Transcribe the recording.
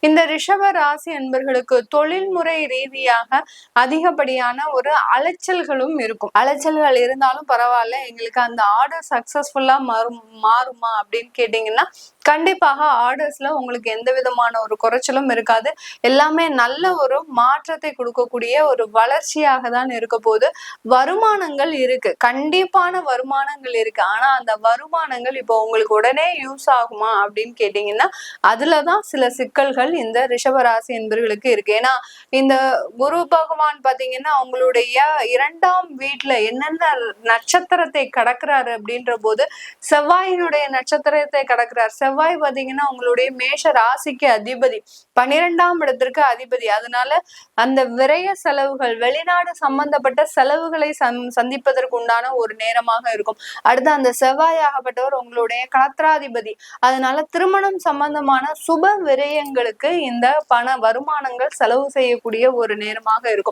இந்த ரிஷப ராசி என்பர்களுக்கு தொழில்முறை ரீதியாக அதிகப்படியான ஒரு அலைச்சல்களும் இருக்கும். அலைச்சல்கள் இருந்தாலும் பரவாயில்ல, எங்களுக்கு அந்த ஆர்டர் சக்சஸ்ஃபுல்லா மாறுமா அப்படின்னு கேட்டீங்கன்னா கண்டிப்பாக ஆர்டர்ஸ்ல உங்களுக்கு எந்த விதமான ஒரு குறைச்சலும் இருக்காது. எல்லாமே நல்ல ஒரு மாற்றத்தை கொடுக்கக்கூடிய ஒரு வளர்ச்சியாக தான் இருக்க போது. வருமானங்கள் இருக்கு, கண்டிப்பான வருமானங்கள் இருக்கு. ஆனா அந்த வருமானங்கள் இப்போ உங்களுக்கு உடனே யூஸ் ஆகுமா அப்படின்னு கேட்டீங்கன்னா அதுலதான் சில சிக்கல்கள் இந்த ரிஷபராசி என்பவர்களுக்கு இருக்கு. ஏன்னா இந்த குரு பகவான் பாத்தீங்கன்னா அவங்களுடைய 2ஆம் வீட்டுல என்னென்ன நட்சத்திரத்தை கடக்குறாரு அப்படின்ற போது செவ்வாயினுடைய நட்சத்திரத்தை கடக்குறார். செவ்வாய் பாத்தீங்கன்னா உங்களுடைய மேஷ ராசிக்கு அதிபதி, 12ஆம் இடத்திற்கு அதிபதி. அதனால அந்த விரய செலவுகள், வெளிநாடு சம்பந்தப்பட்ட செலவுகளை சந்திப்பதற்கு உண்டான ஒரு நேரமாக இருக்கும். அடுத்து அந்த செவ்வாயாகப்பட்டவர் உங்களுடைய கலத்திராதிபதி. அதனால திருமணம் சம்பந்தமான சுப விரயங்களுக்கு இந்த பண வருமானங்கள் செலவு செய்யக்கூடிய ஒரு நேரமாக இருக்கும்.